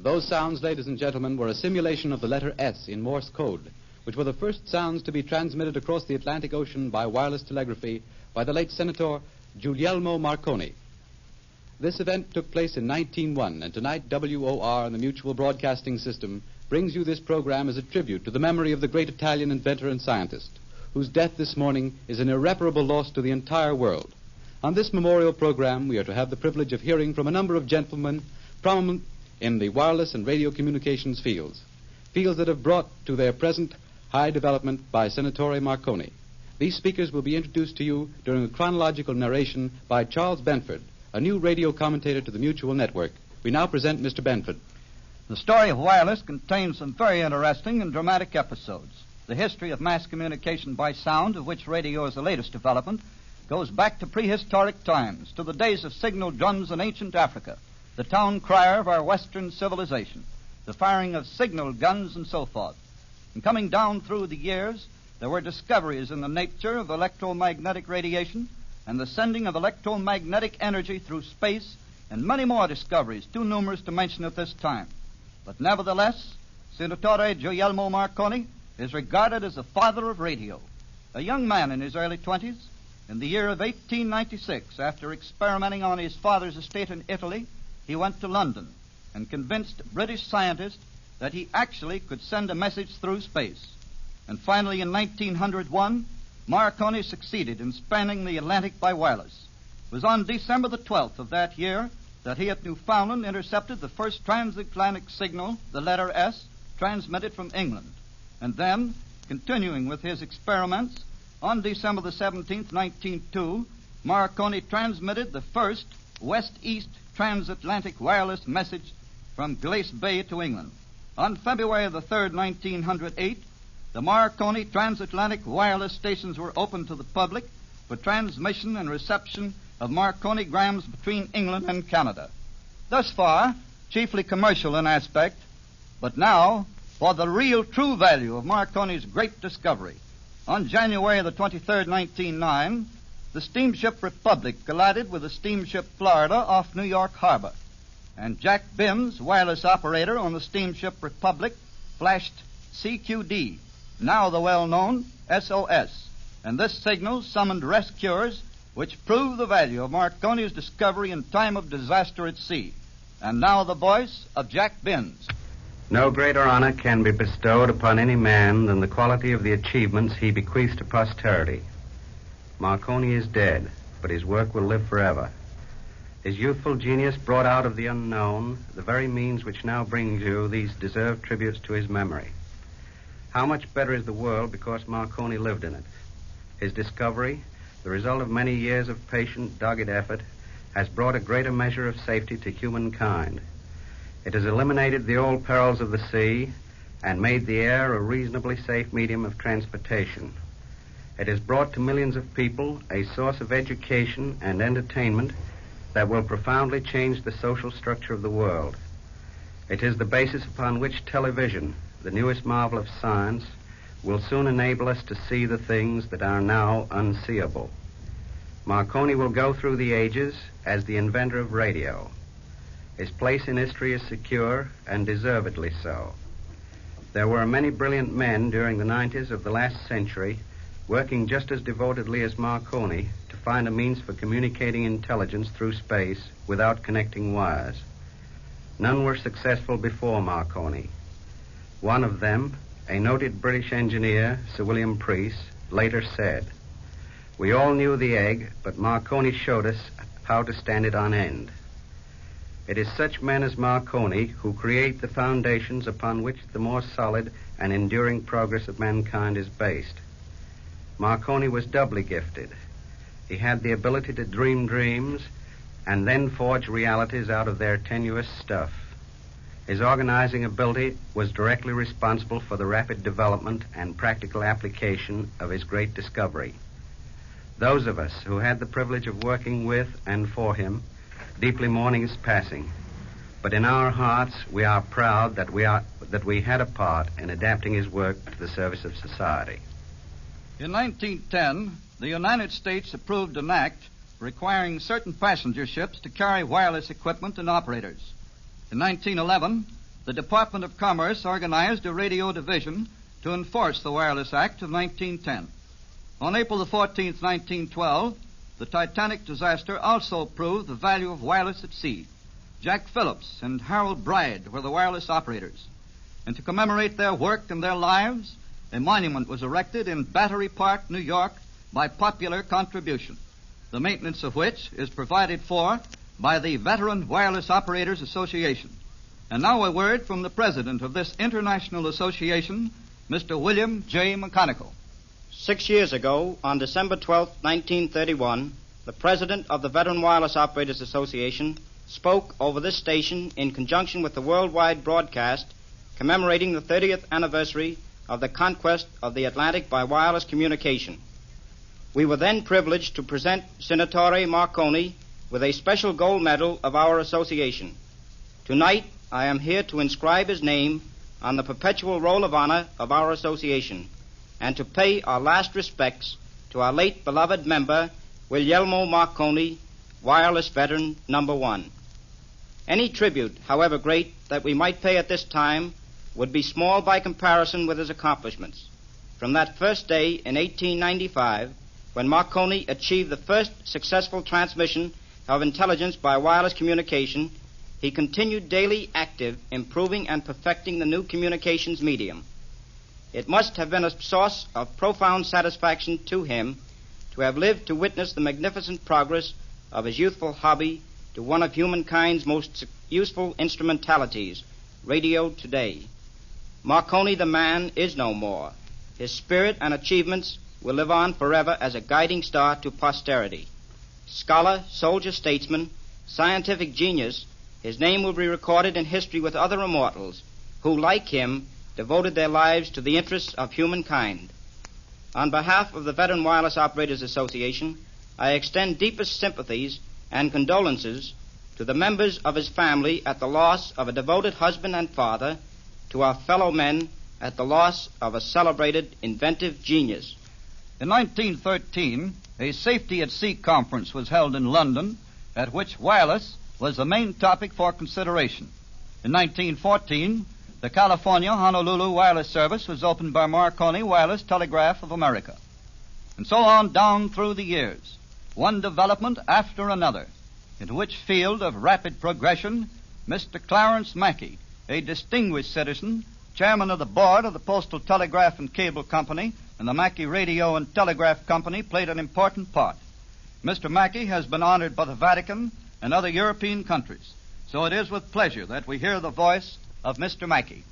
Those sounds, ladies and gentlemen, were a simulation of the letter S in Morse code, which were the first sounds to be transmitted across the Atlantic Ocean by wireless telegraphy by the late Senator Guglielmo Marconi. This event took place in 1901, and tonight WOR and the Mutual Broadcasting System brings you this program as a tribute to the memory of the great Italian inventor and scientist, whose death this morning is an irreparable loss to the entire world. On this memorial program, we are to have the privilege of hearing from a number of gentlemen prominent in the wireless and radio communications fields that have brought to their present high development by Senatore Marconi. These speakers will be introduced to you during a chronological narration by Charles Benford, a new radio commentator to the Mutual Network. We now present Mr. Benford. The story of wireless contains some very interesting and dramatic episodes. The history of mass communication by sound, of which radio is the latest development, goes back to prehistoric times, to the days of signal drums in ancient Africa, the town crier of our Western civilization, the firing of signal guns, and so forth. And coming down through the years, there were discoveries in the nature of electromagnetic radiation and the sending of electromagnetic energy through space, and many more discoveries, too numerous to mention at this time. But nevertheless, Senatore Guglielmo Marconi is regarded as the father of radio. A young man in his early 20s, in the year of 1896, after experimenting on his father's estate in Italy, he went to London and convinced British scientists that he actually could send a message through space. And finally, in 1901, Marconi succeeded in spanning the Atlantic by wireless. It was on December the 12th of that year that he at Newfoundland intercepted the first transatlantic signal, the letter S, transmitted from England. And then, continuing with his experiments, on December the 17th, 1902, Marconi transmitted the first west-east transatlantic wireless message from Glace Bay to England. On February the 3rd, 1908, the Marconi transatlantic wireless stations were opened to the public for transmission and reception of Marconigrams between England and Canada. Thus far, chiefly commercial in aspect, but now for the real true value of Marconi's great discovery. On January the 23rd, 1909, the steamship Republic collided with the steamship Florida off New York Harbor, and Jack Binns, wireless operator on the steamship Republic, flashed CQD, now the well-known SOS, and this signal summoned rescuers, which proved the value of Marconi's discovery in time of disaster at sea. And now the voice of Jack Binns. No greater honor can be bestowed upon any man than the quality of the achievements he bequeaths to posterity. Marconi is dead, but his work will live forever. His youthful genius brought out of the unknown the very means which now brings you these deserved tributes to his memory. How much better is the world because Marconi lived in it. His discovery, the result of many years of patient, dogged effort, has brought a greater measure of safety to humankind. It has eliminated the old perils of the sea and made the air a reasonably safe medium of transportation. It has brought to millions of people a source of education and entertainment that will profoundly change the social structure of the world. It is the basis upon which television, the newest marvel of science, will soon enable us to see the things that are now unseeable. Marconi will go through the ages as the inventor of radio. His place in history is secure, and deservedly so. There were many brilliant men during the 90s of the last century working just as devotedly as Marconi to find a means for communicating intelligence through space without connecting wires. None were successful before Marconi. One of them, a noted British engineer, Sir William Preece, later said, "We all knew the egg, but Marconi showed us how to stand it on end." It is such men as Marconi who create the foundations upon which the more solid and enduring progress of mankind is based. Marconi was doubly gifted. He had the ability to dream dreams and then forge realities out of their tenuous stuff. His organizing ability was directly responsible for the rapid development and practical application of his great discovery. Those of us who had the privilege of working with and for him deeply mourning his passing, but in our hearts we are proud that we had a part in adapting his work to the service of society. In 1910, the United States approved an act requiring certain passenger ships to carry wireless equipment and operators. In 1911, the Department of Commerce organized a radio division to enforce the Wireless Act of 1910. On April the 14th, 1912, the Titanic disaster also proved the value of wireless at sea. Jack Phillips and Harold Bride were the wireless operators. And to commemorate their work and their lives, a monument was erected in Battery Park, New York, by popular contribution, the maintenance of which is provided for by the Veteran Wireless Operators Association. And now a word from the president of this international association, Mr. William J. McConicle. 6 years ago, on December 12, 1931, the president of the Veteran Wireless Operators Association spoke over this station in conjunction with the worldwide broadcast commemorating the 30th anniversary of the conquest of the Atlantic by wireless communication. We were then privileged to present Senatore Marconi with a special gold medal of our association. Tonight, I am here to inscribe his name on the perpetual roll of honor of our association and to pay our last respects to our late beloved member, Guglielmo Marconi, wireless veteran number 1. Any tribute, however great, that we might pay at this time would be small by comparison with his accomplishments. From that first day in 1895, when Marconi achieved the first successful transmission of intelligence by wireless communication, he continued daily active, improving and perfecting the new communications medium. It must have been a source of profound satisfaction to him to have lived to witness the magnificent progress of his youthful hobby to one of humankind's most useful instrumentalities, radio today. Marconi the man is no more. His spirit and achievements will live on forever as a guiding star to posterity. Scholar, soldier, statesman, scientific genius, his name will be recorded in history with other immortals who, like him, devoted their lives to the interests of humankind. On behalf of the Veteran Wireless Operators Association, I extend deepest sympathies and condolences to the members of his family at the loss of a devoted husband and father, to our fellow men at the loss of a celebrated inventive genius. In 1913, a Safety at Sea conference was held in London, at which wireless was the main topic for consideration. In 1914, the California Honolulu Wireless Service was opened by Marconi Wireless Telegraph of America. And so on down through the years, one development after another, into which field of rapid progression Mr. Clarence Mackey, a distinguished citizen, chairman of the board of the Postal Telegraph and Cable Company and the Mackey Radio and Telegraph Company, played an important part. Mr. Mackey has been honored by the Vatican and other European countries. So it is with pleasure that we hear the voice of Mr. Mackey.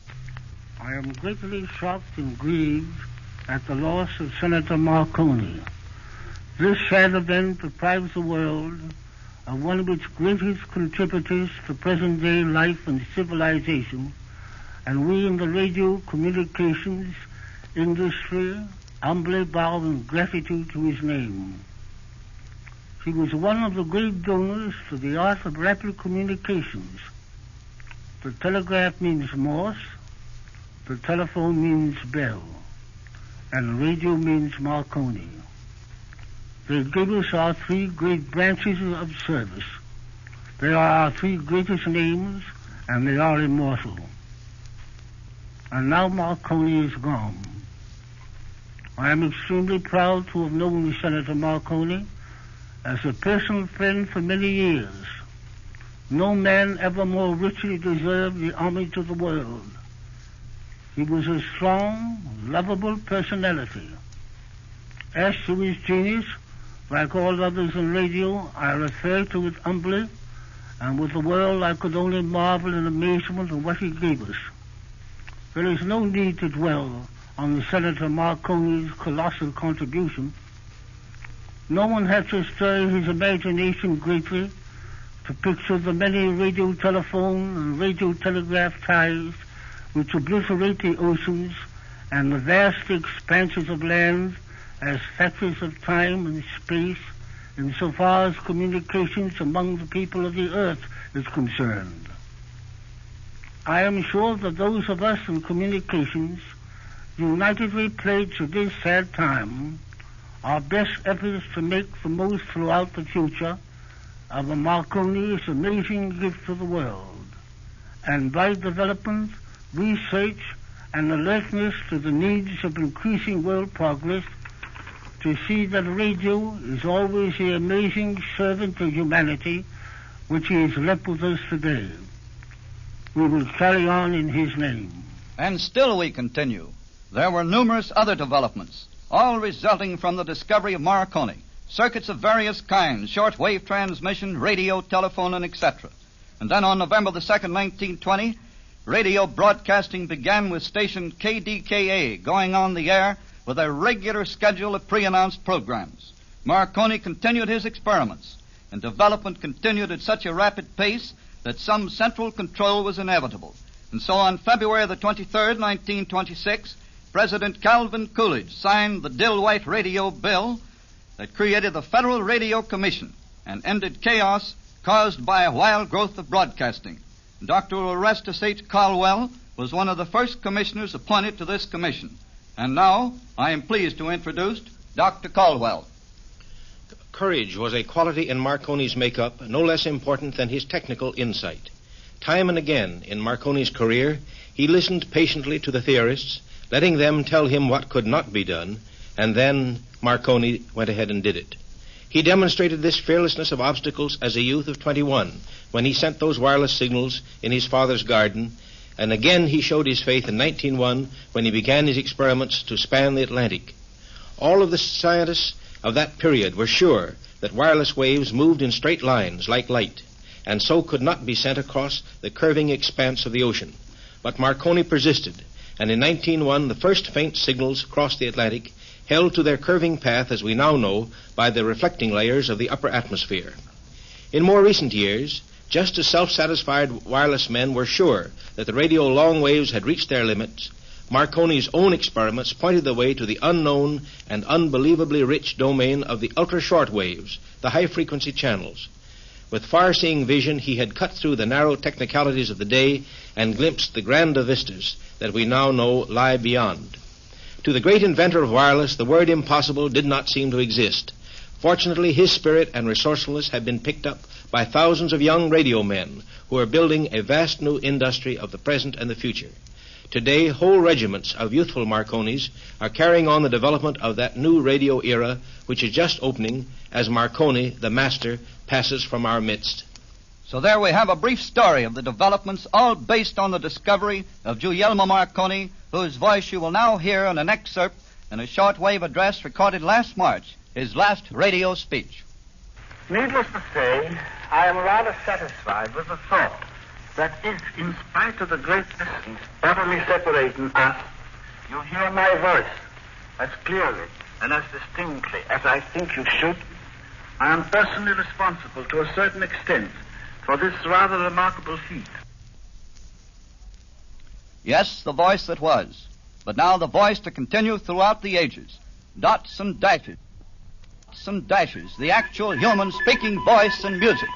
I am greatly shocked and grieved at the loss of Senator Marconi. This sad event deprives the world of one of its greatest contributors to present-day life and civilization, and we in the radio communications industry humbly bow in gratitude to his name. He was one of the great donors to the art of rapid communications. The telegraph means Morse, the telephone means bell, and radio means Marconi. They gave us our three great branches of service. They are our three greatest names, and they are immortal. And now Marconi is gone. I am extremely proud to have known Senator Marconi as a personal friend for many years. No man ever more richly deserved the homage of the world. He was a strong, lovable personality. As to his genius, like all others in radio, I refer to it humbly, and with the world I could only marvel in amazement at what he gave us. There is no need to dwell on Senator Marconi's colossal contribution. No one has to stir his imagination greatly to picture the many radio telephone and radio telegraph ties which obliterate the oceans and the vast expanses of land as factors of time and space insofar as communications among the people of the earth is concerned. I am sure that those of us in communications unitedly pledge at this sad time our best efforts to make the most throughout the future of Marconi's amazing gift to the world, and by development, research, and alertness to the needs of increasing world progress, to see that radio is always the amazing servant of humanity which he has left with us today. We will carry on in his name. And still we continue. There were numerous other developments, all resulting from the discovery of Marconi. Circuits of various kinds, short-wave transmission, radio, telephone, and etc. And then on November the 2nd, 1920, radio broadcasting began with station KDKA going on the air with a regular schedule of pre-announced programs. Marconi continued his experiments, and development continued at such a rapid pace that some central control was inevitable. And so on February the 23rd, 1926, President Calvin Coolidge signed the Dill-White Radio Bill that created the Federal Radio Commission and ended chaos caused by a wild growth of broadcasting. Dr. Orestes H. Caldwell was one of the first commissioners appointed to this commission. And now I am pleased to introduce Dr. Caldwell. Courage was a quality in Marconi's makeup no less important than his technical insight. Time and again in Marconi's career, he listened patiently to the theorists, letting them tell him what could not be done, and then Marconi went ahead and did it. He demonstrated this fearlessness of obstacles as a youth of 21 when he sent those wireless signals in his father's garden, and again he showed his faith in 1901 when he began his experiments to span the Atlantic. All of the scientists of that period were sure that wireless waves moved in straight lines like light, and so could not be sent across the curving expanse of the ocean. But Marconi persisted, and in 1901 the first faint signals crossed the Atlantic, held to their curving path, as we now know, by the reflecting layers of the upper atmosphere. In more recent years, just as self-satisfied wireless men were sure that the radio long waves had reached their limits, Marconi's own experiments pointed the way to the unknown and unbelievably rich domain of the ultra-short waves, the high-frequency channels. With far-seeing vision, he had cut through the narrow technicalities of the day and glimpsed the grander vistas that we now know lie beyond. To the great inventor of wireless, the word impossible did not seem to exist. Fortunately, his spirit and resourcefulness have been picked up by thousands of young radio men who are building a vast new industry of the present and the future. Today, whole regiments of youthful Marconis are carrying on the development of that new radio era which is just opening as Marconi, the master, passes from our midst. So there we have a brief story of the developments, all based on the discovery of Guglielmo Marconi, whose voice you will now hear in an excerpt in a shortwave address recorded last March, his last radio speech. Needless to say, I am rather satisfied with the thought that if, in spite of the great distance utterly separating us, you hear my voice as clearly and as distinctly as I think you should, I am personally responsible to a certain extent for this rather remarkable feat. Yes, the voice that was, but now the voice to continue throughout the ages. Dots and dashes. Dots and dashes, the actual human speaking voice and music.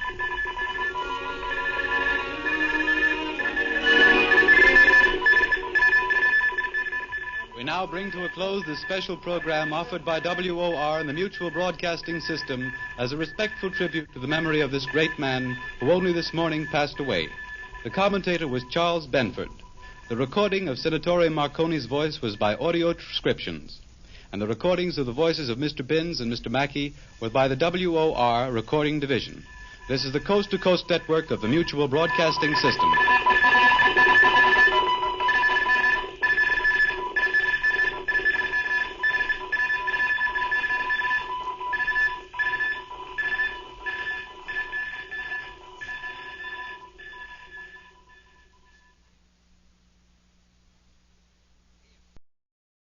We now bring to a close this special program offered by WOR and the Mutual Broadcasting System as a respectful tribute to the memory of this great man who only this morning passed away. The commentator was Charles Benford. The recording of Senatore Marconi's voice was by audio transcriptions, and the recordings of the voices of Mr. Binns and Mr. Mackey were by the WOR Recording Division. This is the coast-to-coast network of the Mutual Broadcasting System.